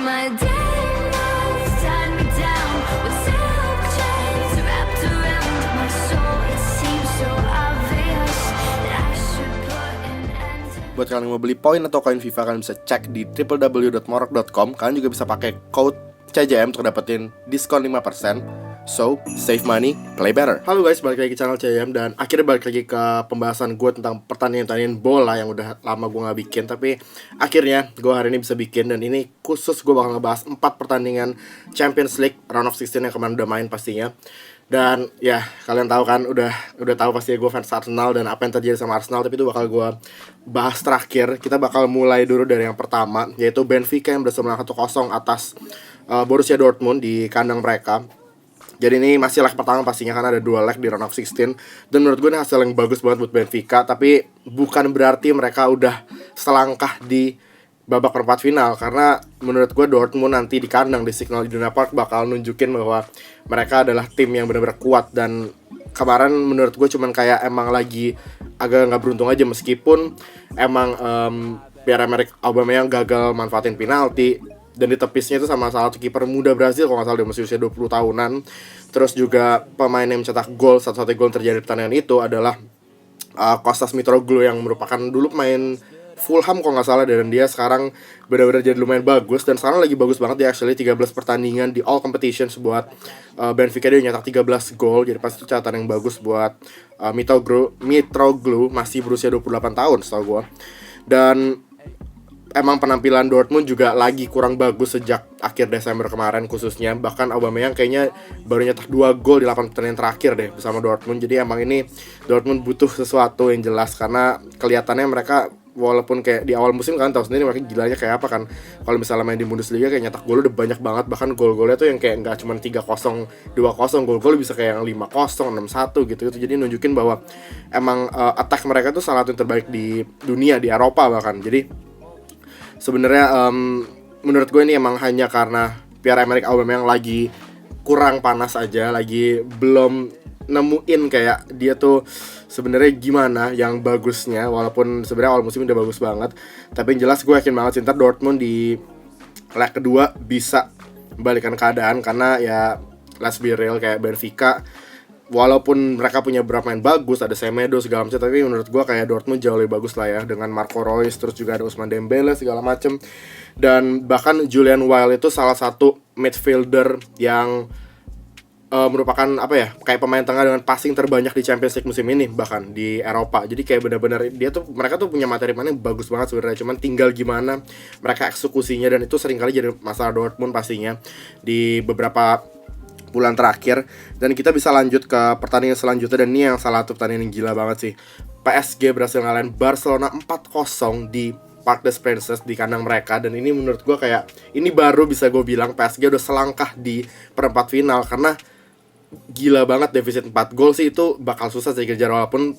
my dead notes tied me down with silk chains wrapped around my soul. It seems so obvious that I should put an end to. Buat kalian yang mau beli poin atau koin FIFA, kalian bisa cek di www.morok.com. Kalian juga bisa pakai code CJM untuk dapetin diskon 5%. So, save money, play better. Halo guys, balik lagi ke channel CJM. Dan akhirnya balik lagi ke pembahasan gue tentang pertandingan bola yang udah lama gue gak bikin. Tapi akhirnya gue hari ini bisa bikin. Dan ini khusus gue bakal ngebahas 4 pertandingan Champions League Round of 16 yang kemarin udah main pastinya. Dan ya, kalian tahu kan, udah tahu pasti gue fans Arsenal dan apa yang terjadi sama Arsenal. Tapi itu bakal gue bahas terakhir. Kita bakal mulai dulu dari yang pertama, yaitu Benfica yang berhasil menang 1-0 atas Borussia Dortmund di kandang mereka. Jadi ini masih leg pertama pastinya, karena ada 2 leg di round of 16. Dan menurut gue ini hasil yang bagus banget buat Benfica. Tapi bukan berarti mereka udah selangkah di babak perempat final. Karena menurut gue Dortmund nanti di kandang di Signal Iduna Park bakal nunjukin bahwa mereka adalah tim yang benar-benar kuat. Dan kemarin menurut gue cuman kayak emang lagi agak gak beruntung aja. Meskipun emang Pierre-Emerick Aubameyang gagal manfaatin penalti. Dan ditepisnya itu sama salah satu kiper muda Brazil, kalau nggak salah dia masih usia 20 tahunan. Terus juga pemain yang mencetak gol, satu-satunya gol terjadi di pertandingan itu adalah Kostas Mitroglou yang merupakan dulu pemain Fulham kalau nggak salah. Dan dia sekarang benar-benar jadi lumayan bagus. Dan sekarang lagi bagus banget dia, actually 13 pertandingan di all competitions buat Benfica. Dia nyetak 13 gol, jadi pasti itu catatan yang bagus buat Mitroglou, masih berusia 28 tahun setahu gue. Dan emang penampilan Dortmund juga lagi kurang bagus sejak akhir Desember kemarin khususnya. Bahkan Aubameyang kayaknya baru nyetak 2 gol di 8 pertandingan terakhir deh bersama Dortmund. Jadi emang ini Dortmund butuh sesuatu yang jelas, karena kelihatannya mereka walaupun kayak di awal musim kan tahu sendiri mereka gilanya kayak apa kan. Kalau misalnya main di Bundesliga kayak nyetak gol udah banyak banget, bahkan gol-golnya tuh yang kayak nggak cuma 3-0, 2-0, gol-gol bisa kayak yang 5-0, 6-1 gitu. Jadi nunjukin bahwa emang attack mereka tuh salah satu yang terbaik di dunia, di Eropa bahkan. Jadi sebenarnya menurut gue ini emang hanya karena Pierre-Emerick Aubameyang lagi kurang panas aja, lagi belum nemuin kayak dia tuh sebenarnya gimana yang bagusnya. Walaupun sebenarnya awal musim udah bagus banget, tapi yang jelas gue yakin banget ntar Dortmund di leg kedua bisa balikan keadaan. Karena ya let's be real, kayak Benfica walaupun mereka punya beberapa main bagus, ada Semedo segala macam, tapi menurut gue kayak Dortmund jauh lebih bagus lah ya, dengan Marco Reus, terus juga ada Ousmane Dembele segala macam. Dan bahkan Julian Weigl itu salah satu midfielder yang merupakan apa ya, kayak pemain tengah dengan passing terbanyak di Champions League musim ini, bahkan di Eropa. Jadi kayak benar-benar mereka tuh punya materi pemain yang bagus banget sebenarnya, cuman tinggal gimana mereka eksekusinya. Dan itu seringkali jadi masalah Dortmund pastinya di beberapa bulan terakhir. Dan kita bisa lanjut ke pertandingan selanjutnya, dan ini yang salah satu pertandingan yang gila banget sih. PSG berhasil ngalahin Barcelona 4-0 di Parc des Princes di kandang mereka. Dan ini menurut gue kayak ini baru bisa gue bilang PSG udah selangkah di perempat final, karena gila banget defisit 4 gol sih itu bakal susah sih dikejar walaupun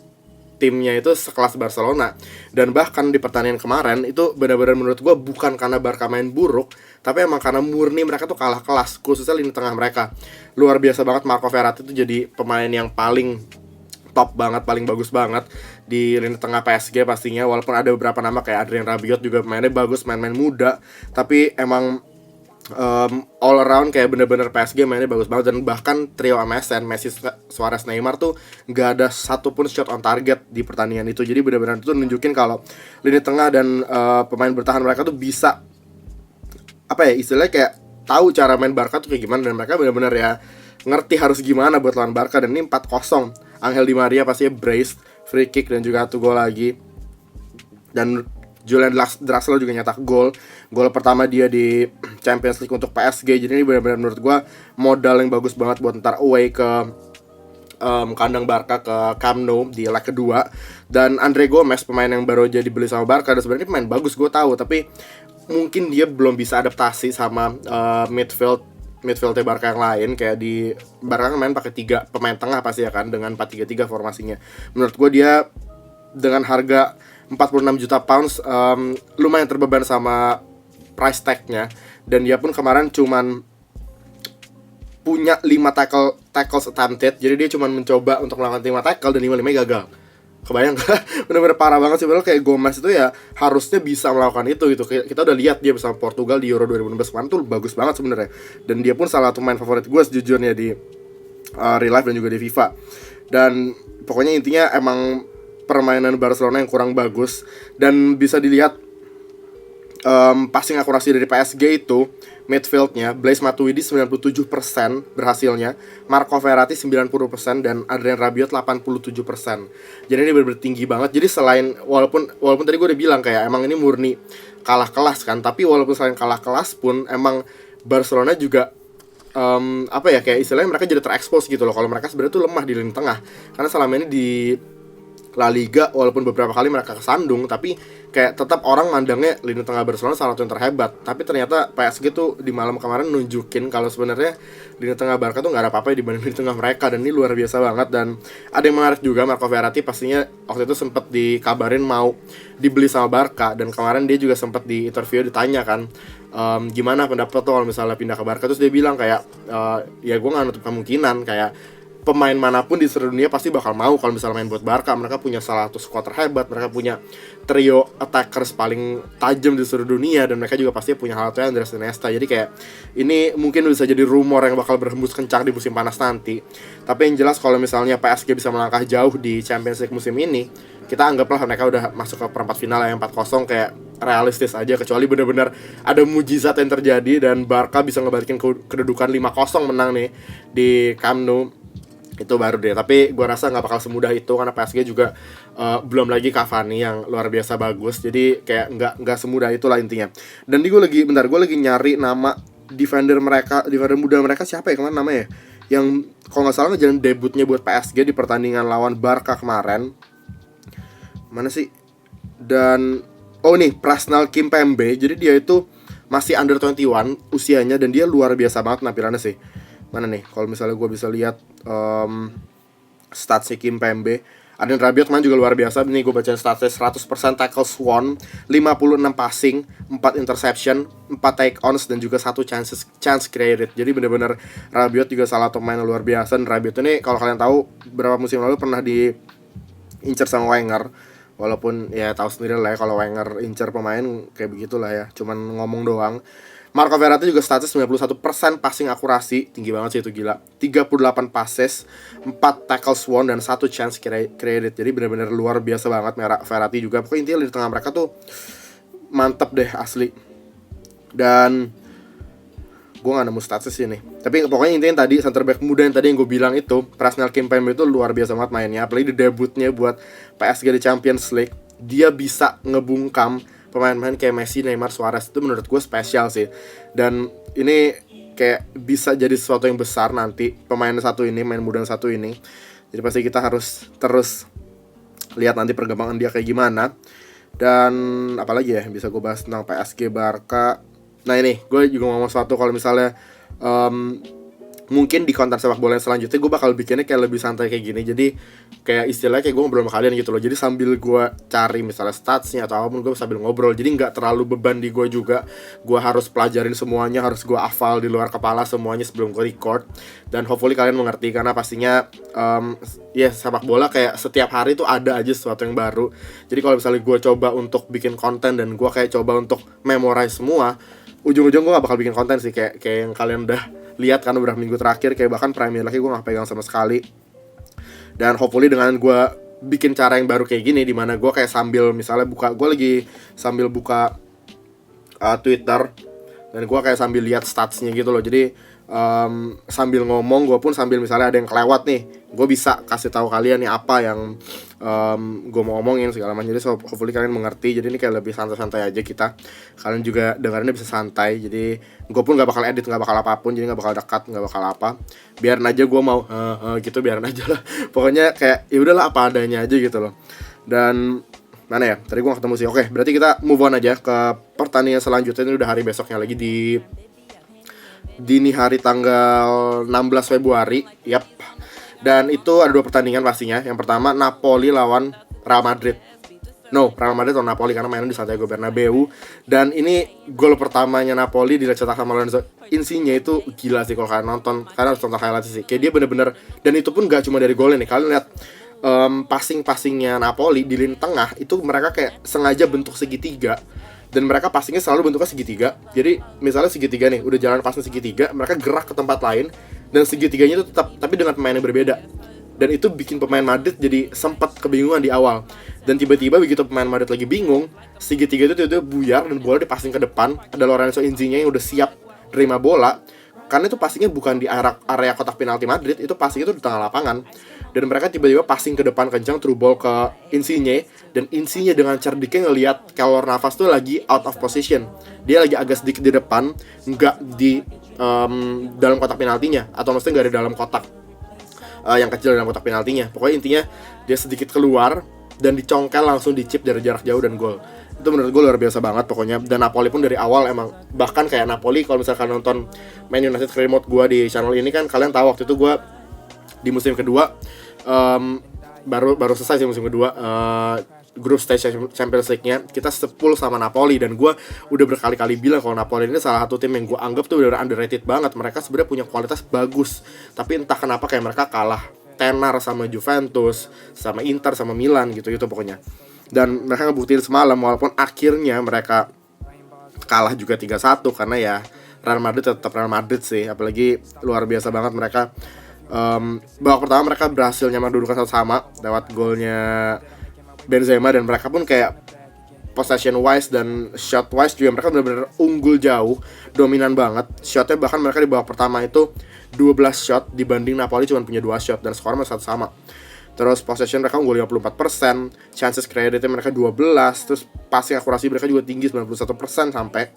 timnya itu sekelas Barcelona. Dan bahkan di pertandingan kemarin itu benar-benar menurut gue bukan karena Barca main buruk, tapi emang karena murni mereka tuh kalah kelas, khususnya lini tengah mereka. Luar biasa banget, Marco Verratti itu jadi pemain yang paling top banget, paling bagus banget di lini tengah PSG pastinya. Walaupun ada beberapa nama kayak Adrien Rabiot juga mainnya bagus, main-main muda, tapi emang all around kayak bener-bener PSG mainnya bagus banget. Dan bahkan trio MSN, Messi, Suarez, Neymar tuh gak ada satupun shot on target di pertandingan itu. Jadi bener-bener itu nunjukin kalau lini tengah dan pemain bertahan mereka tuh bisa apa ya, istilahnya kayak tahu cara main Barca tuh kayak gimana. Dan mereka bener-bener ya ngerti harus gimana buat lawan Barca. Dan ini 4-0, Angel Di Maria pastinya brace, free kick dan juga 1 gol lagi. Dan Julian Draxler juga nyetak gol pertama dia di Champions League untuk PSG. Jadi ini benar-benar menurut gue modal yang bagus banget buat ntar away ke kandang Barca, ke Camp Nou di leg kedua. Dan Andre Gomez, pemain yang baru aja dibeli sama Barca, dan sebenarnya pemain bagus gue tahu, tapi mungkin dia belum bisa adaptasi sama midfieldnya Barca yang lain. Kayak di Barca kan main pakai 3 pemain tengah pasti ya kan, dengan 4-3-3 formasinya. Menurut gue dia dengan harga 46 juta pounds lumayan terbeban sama price tag-nya. Dan dia pun kemarin cuman punya 5 tackles attempted. Jadi dia cuman mencoba untuk melakukan 5 tackle dan 5-5 gagal. kebayang bener-bener parah banget sih. Padahal kayak Gomez itu ya harusnya bisa melakukan itu gitu. Kita udah lihat dia bersama Portugal di Euro 2016 kemarin tuh bagus banget sebenarnya. Dan dia pun salah satu main favorit gue sejujurnya di real life dan juga di FIFA. Dan pokoknya intinya emang permainan Barcelona yang kurang bagus. Dan bisa dilihat passing akurasi dari PSG itu midfieldnya Blaise Matuidi 97% berhasilnya, Marco Verratti 90% dan Adrien Rabiot 87%. Jadi ini benar-benar tinggi banget. Jadi selain walaupun tadi gue udah bilang kayak emang ini murni kalah kelas kan, tapi walaupun selain kalah kelas pun emang Barcelona juga apa ya, kayak istilahnya mereka jadi terekspos gitu loh kalau mereka sebenarnya tuh lemah di lini tengah. Karena selama ini di La Liga walaupun beberapa kali mereka kesandung, tapi kayak tetap orang mandangnya lini tengah Barcelona salah satu yang terhebat. Tapi ternyata PSG tuh di malam kemarin nunjukin kalau sebenarnya lini tengah Barca tuh nggak ada apa-apa dibanding lini tengah mereka, dan ini luar biasa banget. Dan ada yang menarik juga, Marco Verratti pastinya waktu itu sempat dikabarin mau dibeli sama Barca, dan kemarin dia juga sempat di interview ditanya kan, gimana pendapat tuh kalau misalnya pindah ke Barca. Terus dia bilang kayak ya gue nggak nutup kemungkinan, kayak pemain manapun di seluruh dunia pasti bakal mau kalau misalnya main buat Barca. Mereka punya salah satu squad terhebat, mereka punya trio attackers paling tajam di seluruh dunia, dan mereka juga pasti punya hal itu Andres Iniesta. Jadi kayak ini mungkin bisa jadi rumor yang bakal berhembus kencang di musim panas nanti. Tapi yang jelas kalau misalnya PSG bisa melangkah jauh di Champions League musim ini, kita anggaplah mereka udah masuk ke perempat final yang 4-0 kayak realistis aja, kecuali benar-benar ada mujizat yang terjadi dan Barca bisa ngebalikin kedudukan 5-0 menang nih di Camp Nou. Itu baru deh, tapi gue rasa nggak bakal semudah itu karena PSG juga belum lagi Cavani yang luar biasa bagus, jadi kayak nggak semudah itulah intinya. Dan gue lagi nyari nama defender muda mereka siapa ya kemarin namanya, yang kalau nggak salah ngejalan debutnya buat PSG di pertandingan lawan Barca kemarin, mana sih? Dan nih Presnel Kimpembe, jadi dia itu masih under 21 usianya dan dia luar biasa banget penampilannya sih. Mana nih, kalau misalnya gue bisa lihat statsnya Kimpembe. Adrien Rabiot kemarin juga luar biasa. Nih gue bacain statsnya, 100% tackles won, 56 passing, 4 interception, 4 take ons, dan juga 1 chance created. Jadi bener-bener Rabiot juga salah satu pemain luar biasa. Dan Rabiot ini kalau kalian tahu beberapa musim lalu pernah diincar sama Wenger. Walaupun ya tahu sendiri lah ya kalau Wenger incar pemain kayak begitulah ya, cuman ngomong doang. Marco Verratti juga status 91% passing akurasi, tinggi banget sih itu, gila. 38 passes, 4 tackles won, dan 1 chance created. Jadi benar-benar luar biasa banget Verratti juga. Pokoknya intinya di tengah mereka tuh mantep deh asli. Dan gue gak nemu status ini, tapi pokoknya intinya tadi center back muda yang tadi yang gue bilang itu, Presnel Kimpembe itu luar biasa banget mainnya. Apalagi di debutnya buat PSG di Champions League, dia bisa ngebungkam pemain-pemain kayak Messi, Neymar, Suarez. Itu menurut gue spesial sih. Dan ini kayak bisa jadi sesuatu yang besar nanti, pemain muda yang satu ini. Jadi pasti kita harus terus lihat nanti perkembangan dia kayak gimana. Dan apalagi ya bisa gue bahas tentang PSG Barca. Nah ini gue juga ngomong sesuatu, kalau misalnya mungkin di konten sepak bola yang selanjutnya gue bakal bikinnya kayak lebih santai kayak gini. Jadi kayak istilahnya kayak gue ngobrol sama kalian gitu loh. Jadi sambil gue cari misalnya statsnya atau apapun, gue sambil ngobrol. Jadi gak terlalu beban di gue juga. Gue harus pelajarin semuanya, harus gue hafal di luar kepala semuanya sebelum gue record. Dan hopefully kalian mengerti, karena pastinya sepak bola kayak setiap hari tuh ada aja sesuatu yang baru. Jadi kalau misalnya gue coba untuk bikin konten dan gue kayak coba untuk memorize semua, ujung-ujung gue gak bakal bikin konten sih. Kayak yang kalian udah lihat kan beberapa minggu terakhir, kayak bahkan Premier League gue gak pegang sama sekali. Dan hopefully dengan gue bikin cara yang baru kayak gini, dimana gue kayak sambil misalnya gue lagi sambil buka Twitter, dan gue kayak sambil lihat statsnya gitu loh. Jadi sambil ngomong, gue pun sambil misalnya ada yang kelewat nih, gue bisa kasih tahu kalian nih apa yang gue mau ngomongin segala macam. Jadi hopefully kalian mengerti. Jadi ini kayak lebih santai-santai aja kita. Kalian juga dengerinnya bisa santai. Jadi gue pun gak bakal edit, gak bakal apapun. Jadi gak bakal dekat, gak bakal apa. Biarin aja gue mau gitu, biarin aja lah. Pokoknya kayak ya udahlah apa adanya aja gitu loh. Dan mana ya? Tadi gue gak ketemu sih. Oke, berarti kita move on aja ke pertandingan selanjutnya. Ini udah hari besoknya lagi di dini hari tanggal 16 Februari. Yap. Dan itu ada 2 pertandingan pastinya. Yang pertama Napoli lawan Real Madrid. Real Madrid lawan Napoli karena mainnya di Santiago Bernabeu. Dan ini gol pertamanya Napoli dicetak sama Lorenzo Insigne. Itu gila sih kalau kalian nonton. Kalian harus tonton highlight sih. Kayak dia bener-bener, dan itu pun gak cuma dari golnya nih. Kalian lihat passing-passingnya Napoli di lini tengah itu mereka kayak sengaja bentuk segitiga, dan mereka passingnya selalu bentuknya segitiga. Jadi misalnya segitiga nih, udah jalan passing segitiga, mereka gerak ke tempat lain dan segitiganya itu tetap tapi dengan pemain yang berbeda. Dan itu bikin pemain Madrid jadi sempat kebingungan di awal. Dan tiba-tiba begitu pemain Madrid lagi bingung, segitiga itu tiba-tiba buyar dan bola dipassing ke depan. Ada Lorenzo Insigne yang udah siap terima bola. Karena itu passingnya bukan di area kotak penalti Madrid, itu passing itu di tengah lapangan. Dan mereka tiba-tiba passing ke depan kencang, through ball ke Insigne. Dan Insigne dengan cerdiknya ngelihat Keylor Navas tuh lagi out of position. Dia lagi agak sedikit di depan, nggak di dalam kotak penaltinya, atau maksudnya nggak di dalam kotak yang kecil dalam kotak penaltinya. Pokoknya intinya dia sedikit keluar dan dicongkel langsung dicip dari jarak jauh dan gol. Itu menurut gue luar biasa banget pokoknya. Dan Napoli pun dari awal emang, bahkan kayak Napoli kalau misalkan nonton Man United remote gue di channel ini kan, kalian tahu waktu itu gue di musim kedua baru selesai sih musim kedua, grup stage Champions League-nya kita 10 sama Napoli. Dan gue udah berkali-kali bilang kalau Napoli ini salah satu tim yang gue anggap tuh udah underrated banget. Mereka sebenarnya punya kualitas bagus, tapi entah kenapa kayak mereka kalah tenar sama Juventus, sama Inter, sama Milan gitu-gitu pokoknya. Dan mereka ngebuktiin semalam, walaupun akhirnya mereka kalah juga 3-1, karena ya Real Madrid tetap Real Madrid sih. Apalagi luar biasa banget mereka, babak pertama mereka berhasil nyamain kedudukan 1-1 lewat golnya Benzema. Dan mereka pun kayak possession wise dan shot wise juga mereka benar-benar unggul jauh, dominan banget. Shotnya bahkan mereka di babak pertama itu 12 shot dibanding Napoli cuma punya 2 shot, dan skornya 1-1. Terus possession mereka unggul 54%, chances created mereka 12, terus passing akurasi mereka juga tinggi 91% sampai.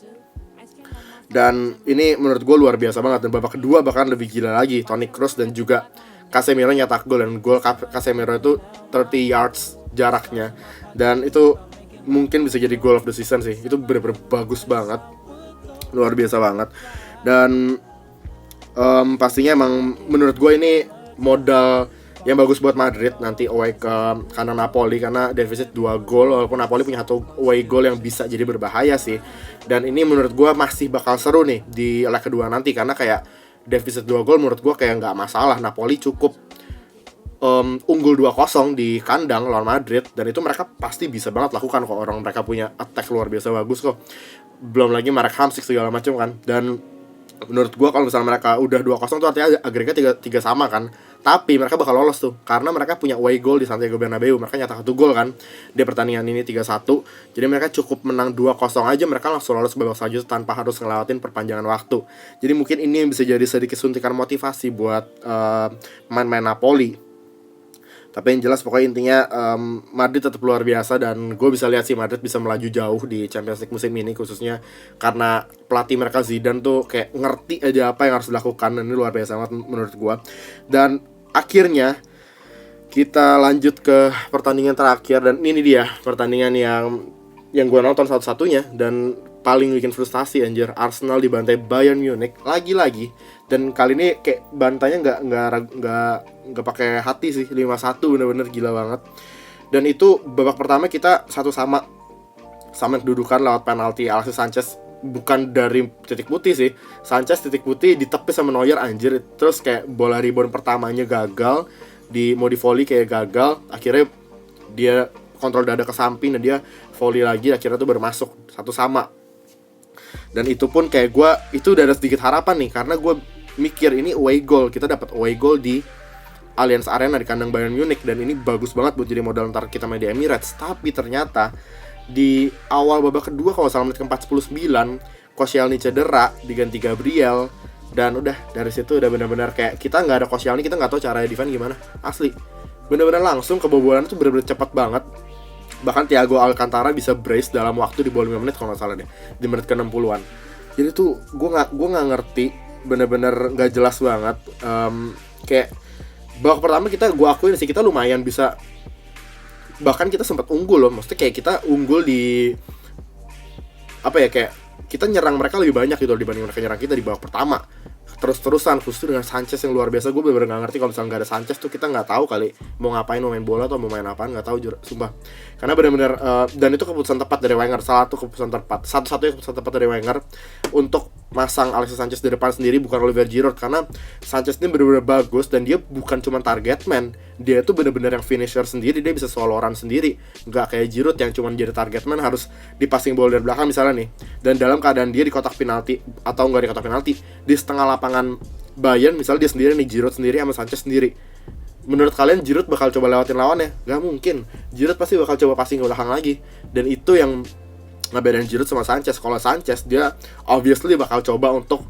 Dan ini menurut gue luar biasa banget. Dan babak kedua bahkan lebih gila lagi, Toni Kroos dan juga Casemiro nyetak gol. Dan gol Casemiro itu 30 yards jaraknya, dan itu mungkin bisa jadi goal of the season sih. Itu bener-bener bagus banget, luar biasa banget. Dan pastinya emang menurut gue ini modal yang bagus buat Madrid nanti away ke kandang Napoli, karena defisit 2 gol, walaupun Napoli punya 1 away goal yang bisa jadi berbahaya sih. Dan ini menurut gue masih bakal seru nih di leg kedua nanti, karena kayak defisit 2 gol menurut gue kayak nggak masalah. Napoli cukup unggul 2-0 di kandang lawan Madrid, dan itu mereka pasti bisa banget lakukan kok. Orang mereka punya attack luar biasa bagus kok, belum lagi Marek Hamsik segala macam kan. Dan menurut gua kalau misalnya mereka udah 2-0 tuh artinya agregat 3 sama kan. Tapi mereka bakal lolos tuh, karena mereka punya away goal di Santiago Bernabeu. Mereka nyetak 1 gol kan di pertandingan ini 3-1. Jadi mereka cukup menang 2-0 aja, mereka langsung lolos ke babak selanjutnya tanpa harus ngelewatin perpanjangan waktu. Jadi mungkin ini yang bisa jadi sedikit suntikan motivasi buat pemain-pemain Napoli. Tapi yang jelas pokoknya intinya Madrid tetap luar biasa. Dan gue bisa lihat sih Madrid bisa melaju jauh di Champions League musim ini, khususnya karena pelatih mereka Zidane tuh kayak ngerti aja apa yang harus dilakukan. Dan ini luar biasa banget menurut gue. Dan akhirnya kita lanjut ke pertandingan terakhir. Dan ini dia pertandingan yang gue nonton satu-satunya dan paling bikin frustasi anjir. Arsenal dibantai Bayern Munich lagi-lagi. Dan kali ini kayak bantainya nggak pakai hati sih, 5-1, bener-bener gila banget. Dan itu babak pertama kita 1-1 sama kedudukan lewat penalti Alexis Sanchez, bukan dari titik putih sih. Sanchez titik putih ditepis sama Neuer anjir. Terus kayak bola rebound pertamanya gagal, mau di volley kayak gagal. Akhirnya dia kontrol dada ke samping dan dia volley lagi, akhirnya tuh bermasuk 1-1. Dan itu pun kayak gue, itu udah ada sedikit harapan nih, karena gue mikir ini away goal, kita dapat away goal di Allianz Arena di kandang Bayern Munich, dan ini bagus banget buat jadi modal ntar kita main di Emirates. Tapi ternyata di awal babak kedua kalau salah menit ke-49 Koscielny cedera, diganti Gabriel, dan udah dari situ udah benar-benar kayak kita nggak ada Koscielny, kita nggak tahu cara defend gimana. Asli benar-benar langsung kebobolan itu benar-benar cepat banget. Bahkan Thiago Alcantara bisa brace dalam waktu di bawah 5 menit kalau nggak salah deh, di menit ke-60-an. Jadi tuh gue nggak ngerti, bener-bener nggak jelas banget. Kayak babak pertama gue akuin sih kita lumayan bisa, bahkan kita sempat unggul loh. Maksudnya kayak kita unggul di apa ya, kayak kita nyerang mereka lebih banyak gitu dibanding mereka nyerang kita di babak pertama. Terus-terusan, khusus dengan Sanchez yang luar biasa. Gue bener-bener gak ngerti kalau misalnya gak ada Sanchez tuh kita gak tahu kali mau ngapain, mau main bola atau mau main apaan, gak tahu sumpah. Karena bener-bener dan itu keputusan tepat dari Wenger, salah satu keputusan tepat, satu-satunya keputusan tepat dari Wenger untuk masang Alexis Sanchez di depan sendiri, bukan Oliver Giroud, karena Sanchez ini benar-benar bagus dan dia bukan cuma target man, dia itu benar-benar yang finisher sendiri, dia bisa soloran sendiri, nggak kayak Giroud yang cuma jadi target man, harus dipassing bola dari belakang misalnya nih, dan dalam keadaan dia di kotak penalti atau nggak di kotak penalti, di setengah lapangan Bayern misalnya dia sendiri nih, Giroud sendiri sama Sanchez sendiri. Menurut kalian Giroud bakal coba lewatin lawannya? Gak mungkin. Giroud pasti bakal coba passing ke belakang lagi, dan itu yang ngebedain Giroud sama Sanchez. Kalau Sanchez dia obviously bakal coba untuk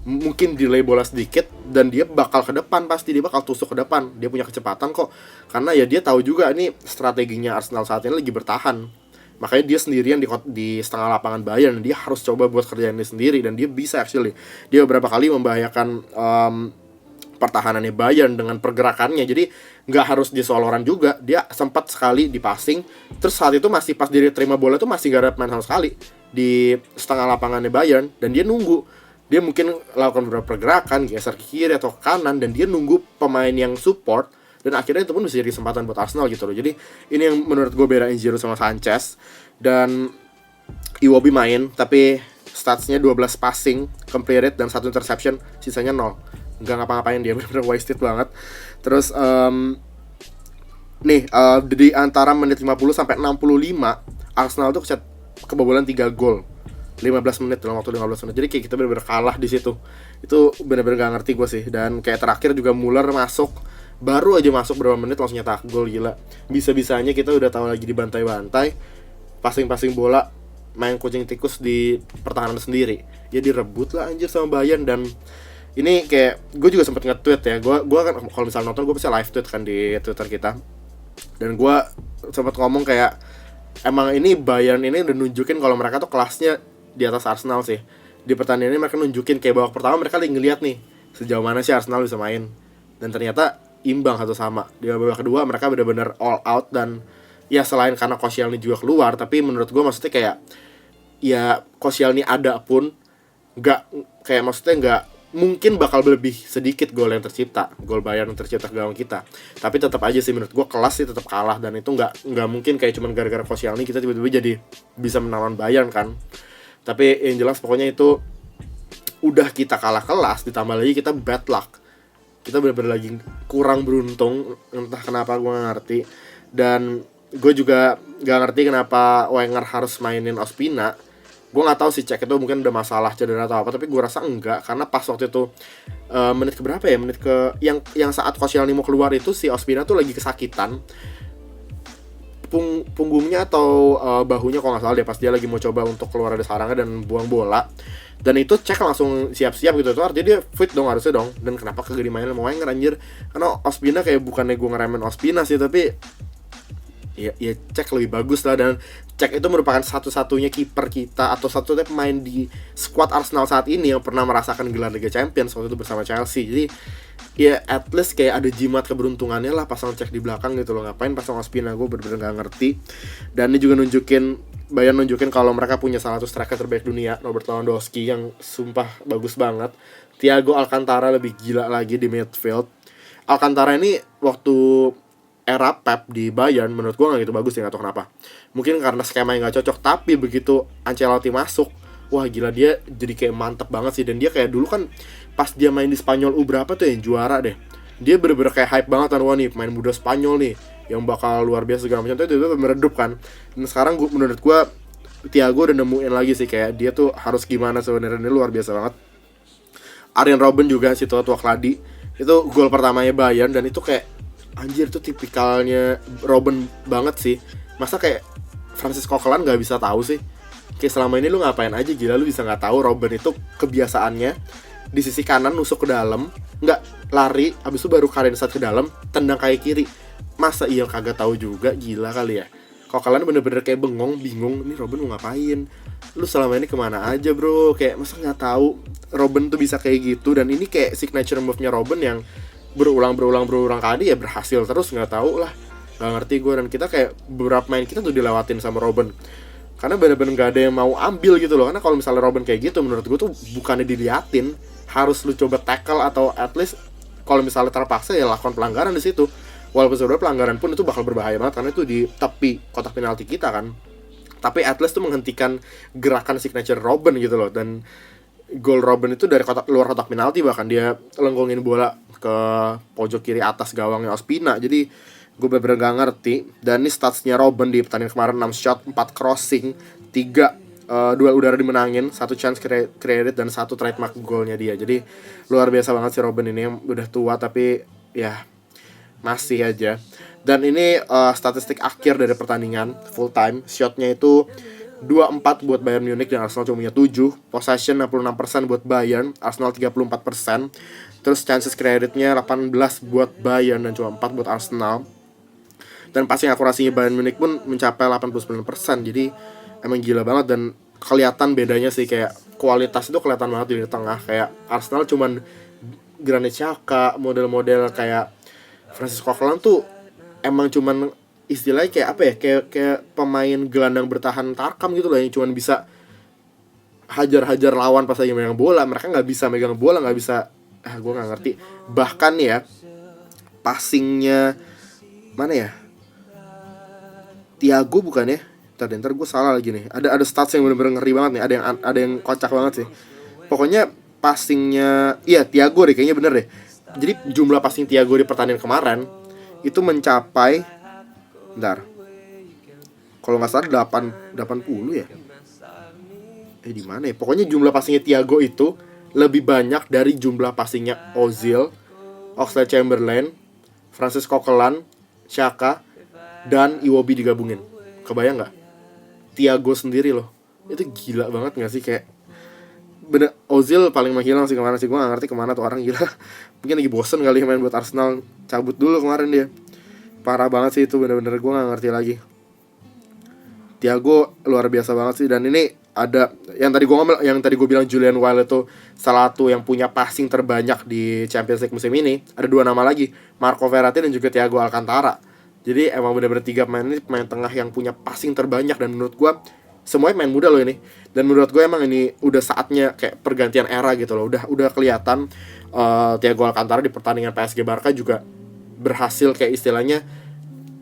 mungkin delay bola sedikit, dan dia bakal ke depan, pasti dia bakal tusuk ke depan. Dia punya kecepatan kok, karena ya dia tahu juga ini strateginya Arsenal saat ini lagi bertahan. Makanya dia sendirian di setengah lapangan Bayern, dia harus coba buat kerjaan ini sendiri, dan dia bisa actually. Dia beberapa kali membahayakan pertahanannya Bayern dengan pergerakannya. Jadi nggak harus di soloran juga, dia sempat sekali di passing, terus saat itu masih pas dia terima bola tuh masih gak ada pemain sama sekali di setengah lapangannya Bayern, dan dia nunggu, dia mungkin lakukan beberapa pergerakan, geser ke kiri atau ke kanan, dan dia nunggu pemain yang support, dan akhirnya itu pun bisa jadi kesempatan buat Arsenal gitu loh. Jadi ini yang menurut gue bedain Giroud sama Sanchez. Dan Iwobi main, tapi statsnya 12 passing completed dan 1 interception, sisanya 0. Nggak ngapa-ngapain dia, bener-bener wasted banget. Terus di antara menit 50 sampai 65 Arsenal tuh kebobolan 3 gol 15 menit dalam waktu 15 menit. Jadi kayak kita bener-bener kalah di situ. Itu bener-bener gak ngerti gue sih. Dan kayak terakhir juga Muller baru aja masuk berapa menit langsung nyetak gol, gila. Bisa-bisanya kita udah tahu lagi dibantai-bantai, passing bola, main kucing tikus di pertahanan sendiri. Ya direbut lah anjir sama Bayern. Dan ini kayak gue juga sempet nge-tweet ya, gue kan kalau misalnya nonton gue pasti live tweet kan di Twitter kita, dan gue sempet ngomong kayak emang ini Bayern ini udah nunjukin kalau mereka tuh kelasnya di atas Arsenal sih. Di pertandingan ini mereka nunjukin kayak babak pertama mereka lagi ngeliat nih sejauh mana sih Arsenal bisa main, dan ternyata imbang 1-1. Di babak kedua mereka benar-benar all out, dan ya selain karena Koscielny juga keluar, tapi menurut gue maksudnya kayak ya Koscielny ada pun nggak mungkin bakal lebih sedikit gol yang tercipta, gol Bayern yang tercipta ke gawang kita. Tapi tetap aja sih menurut gue kelas sih tetap kalah, dan itu nggak mungkin kayak cuman gara-gara Koscielny kita tiba-tiba jadi bisa menang Bayern kan. Tapi yang jelas pokoknya itu udah kita kalah kelas, ditambah lagi kita bad luck. Kita bener-bener lagi kurang beruntung, entah kenapa gue gak ngerti. Dan gue juga gak ngerti kenapa Wenger harus mainin Ospina. Gue gak tahu sih cek itu mungkin udah masalah cedera atau apa, tapi gue rasa enggak, karena pas waktu itu menit ke berapa ya, menit ke yang saat Koscielny mau keluar itu si Ospina tuh lagi kesakitan punggungnya atau bahunya kalau nggak salah deh, pas dia lagi mau coba untuk keluar dari sarangnya dan buang bola, dan itu cek langsung siap-siap gitu. Itu artinya dia fit dong harusnya dong. Dan kenapa kagak dimainin sama Wenger anjir? Karena Ospina kayak bukannya gue ngeremen Ospina sih, tapi ya cek lebih bagus lah. Dan cek itu merupakan satu-satunya kiper kita atau satu-satunya pemain di squad Arsenal saat ini yang pernah merasakan gelar Liga Champions waktu itu bersama Chelsea. Jadi ya at least kayak ada jimat keberuntungannya lah pasang cek di belakang gitu loh. Ngapain pasang Ospina, gue bener-bener gak ngerti. Dan ini juga Bayern nunjukin kalau mereka punya salah satu striker terbaik dunia, Robert Lewandowski, yang sumpah bagus banget. Thiago Alcantara lebih gila lagi di midfield. Alcantara ini waktu era Pep di Bayern menurut gue gak gitu bagus ya, gak tau kenapa. Mungkin karena skema yang gak cocok, tapi begitu Ancelotti masuk, wah gila dia jadi kayak mantep banget sih. Dan dia kayak dulu kan pas dia main di Spanyol berapa tuh yang juara deh, dia bener-bener kayak hype banget kan, wah nih pemain muda Spanyol nih yang bakal luar biasa segala macam. Itu meredup kan. Dan sekarang menurut gue Thiago udah nemuin lagi sih kayak dia tuh harus gimana sebenarnya, ini luar biasa banget. Arjen Robben juga si tua kladi, itu gol pertamanya Bayern, dan itu kayak anjir tuh tipikalnya Robben banget sih. Masa kayak Francis Coquelin gak bisa tahu sih? Kayak selama ini lu ngapain aja, gila lu bisa gak tahu Robben itu kebiasaannya di sisi kanan nusuk ke dalam, nggak lari, abis itu baru karen saat ke dalam, tendang kaki kiri. Masa iya kagak tahu juga, gila kali ya. Kalau kalian bener-bener kayak bingung, nih Robben mau ngapain? Lu selama ini kemana aja bro? Kayak masa nggak tahu Robben tuh bisa kayak gitu. Dan ini kayak signature move-nya Robben yang berulang kali ya berhasil terus, nggak tahu lah, nggak ngerti gue. Dan kita kayak beberapa main kita tuh dilewatin sama Robben, karena bener-bener nggak ada yang mau ambil gitu loh. Karena kalau misalnya Robben kayak gitu, menurut gue tuh bukannya diliatin, harus lu coba tackle atau at least kalau misalnya terpaksa ya lakukan pelanggaran di situ. Walaupun sebenarnya pelanggaran pun itu bakal berbahaya banget karena itu di tepi kotak penalti kita kan. Tapi at least tuh menghentikan gerakan signature Robben gitu loh. Dan gol Robben itu dari luar kotak penalti, bahkan dia lenggongin bola ke pojok kiri atas gawangnya Ospina. Jadi gue bener-bener gak ngerti. Dan ini statsnya Robben di pertandingan kemarin: 6 shot, 4 crossing, 3 duel udara dimenangin, 1 chance created, dan 1 trademark golnya dia. Jadi luar biasa banget sih Robben ini, yang udah tua tapi ya masih aja. Dan ini statistik akhir dari pertandingan full time. Shotnya itu 24 buat Bayern Munich dan Arsenal cuma punya 7. Possession 66% buat Bayern, Arsenal 34%. Terus chances creditnya 18 buat Bayern dan cuma 4 buat Arsenal. Dan passing akurasinya Bayern Munich pun mencapai 89%. Jadi emang gila banget, dan kelihatan bedanya sih, kayak kualitas itu kelihatan banget di tengah. Kayak Arsenal cuman Granit Xhaka, model-model kayak Francis Coquelin tuh emang cuman istilahnya kayak apa ya, kayak pemain gelandang bertahan tarkam gitu loh, yang cuman bisa hajar-hajar lawan pas lagi megang bola. Mereka nggak bisa megang bola, nggak bisa, gue nggak ngerti. Bahkan ya passingnya mana ya, Thiago bukan ya, ntar gue salah lagi nih. Ada stats yang bener-bener ngeri banget nih, ada yang kocak banget sih. Pokoknya passingnya, iya Thiago deh kayaknya, bener deh. Jadi jumlah passing Thiago di pertandingan kemarin itu mencapai, bentar, kalau nggak salah 80 ya. Di mana ya? Pokoknya jumlah passingnya Thiago itu lebih banyak dari jumlah passingnya Ozil, Oxlade-Chamberlain, Francis Coquelin, Xhaka, dan Iwobi digabungin. Kebayang nggak? Thiago sendiri loh. Itu gila banget nggak sih? Kayak bener, Ozil paling menghilang sih kemana sih, gue nggak ngerti kemana tuh orang, gila. Mungkin lagi bosen kali main buat Arsenal, cabut dulu kemarin dia. Parah banget sih itu, bener-bener gue gak ngerti lagi. Thiago luar biasa banget sih. Dan ini ada yang tadi gue bilang Julian Wilde itu salah satu yang punya passing terbanyak di Champions League musim ini. Ada 2 nama lagi, Marco Verratti dan juga Thiago Alcantara. Jadi emang bener-bener 3 pemain ini pemain tengah yang punya passing terbanyak. Dan menurut gue semuanya main muda loh ini. Dan menurut gue emang ini udah saatnya kayak pergantian era gitu loh. Udah kelihatan Thiago Alcantara di pertandingan PSG Barca juga berhasil kayak istilahnya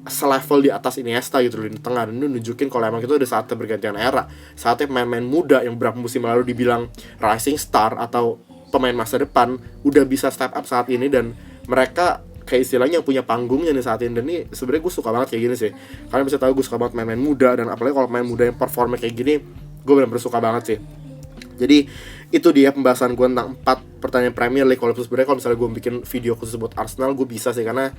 selevel di atas Iniesta gitu loh di tengah. Dan itu nunjukin kalau emang itu udah saatnya bergantian era. Saatnya pemain-pemain muda yang beberapa musim lalu dibilang rising star atau pemain masa depan udah bisa step up saat ini. Dan mereka kayak istilahnya yang punya panggungnya nih saat ini. Dan ini sebenarnya gue suka banget kayak gini sih. Kalian bisa tahu gue suka banget main-main muda. Dan apalagi kalau pemain muda yang performnya kayak gini, gue benar-benar suka banget sih. Jadi itu dia pembahasan gue tentang 4 pertandingan Premier League. Kalau misalnya gue bikin video khusus buat Arsenal, gue bisa sih, karena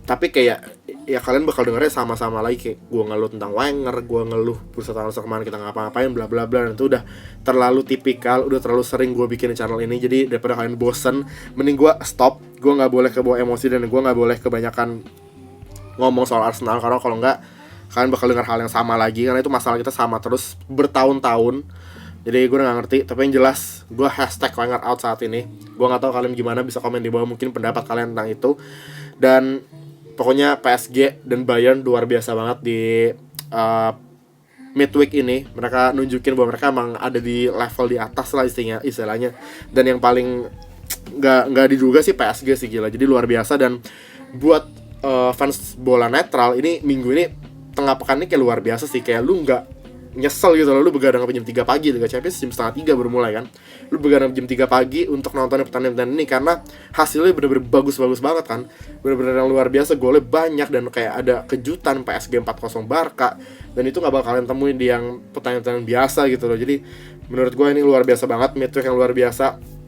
tapi kayak ya kalian bakal dengernya sama-sama lagi, kayak gue ngeluh tentang Wenger, gue ngeluh bursa transfer kemarin kita ngapa-ngapain bla bla bla. Dan itu udah terlalu tipikal, udah terlalu sering gue bikin channel ini. Jadi daripada kalian bosen, mending gue stop. Gue nggak boleh kebawa emosi dan gue nggak boleh kebanyakan ngomong soal Arsenal, karena kalau nggak kalian bakal denger hal yang sama lagi, karena itu masalah kita sama terus bertahun-tahun. Jadi gue gak ngerti, tapi yang jelas gue hashtag Wenger out saat ini. Gue gak tahu kalian gimana, bisa komen di bawah mungkin pendapat kalian tentang itu. Dan pokoknya PSG dan Bayern luar biasa banget di midweek ini. Mereka nunjukin bahwa mereka emang ada di level di atas lah istilahnya. Dan yang paling gak diduga sih PSG sih, gila. Jadi luar biasa. Dan buat fans bola netral, ini minggu ini tengah pekan ini kayak luar biasa sih. Kayak lu gak nyesel gitu loh, lu begadang sampai jam 3 pagi. Liga Champions jam setengah 3 baru mulai kan. Lu begadang jam 3 pagi untuk nonton pertandingan ini, karena hasilnya bener-bener bagus-bagus banget kan. Bener-bener yang luar biasa, golnya banyak. Dan kayak ada kejutan PSG 4-0 Barca. Dan itu gak bakal kalian temuin di yang pertandingan biasa gitu loh. Jadi menurut gue ini luar biasa banget, midweek yang luar biasa.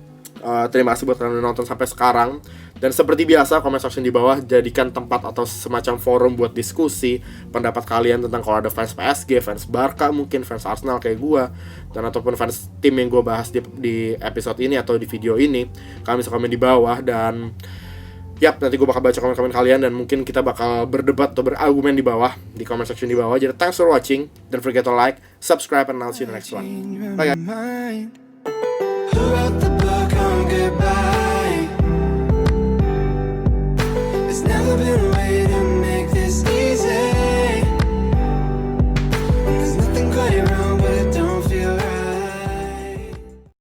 Terima kasih buat kalian yang nonton sampai sekarang. Dan seperti biasa, comment section di bawah jadikan tempat atau semacam forum buat diskusi pendapat kalian tentang kalau ada fans PSG, fans Barca, mungkin fans Arsenal kayak gue, dan ataupun fans tim yang gue bahas di episode ini atau di video ini. Kalian bisa komen di bawah. Dan yap, nanti gue bakal baca komen-komen kalian, dan mungkin kita bakal berdebat atau berargumen di bawah, di comment section di bawah. Jadi thanks for watching, don't forget to like, subscribe, and I'll see you in the next one. Bye guys.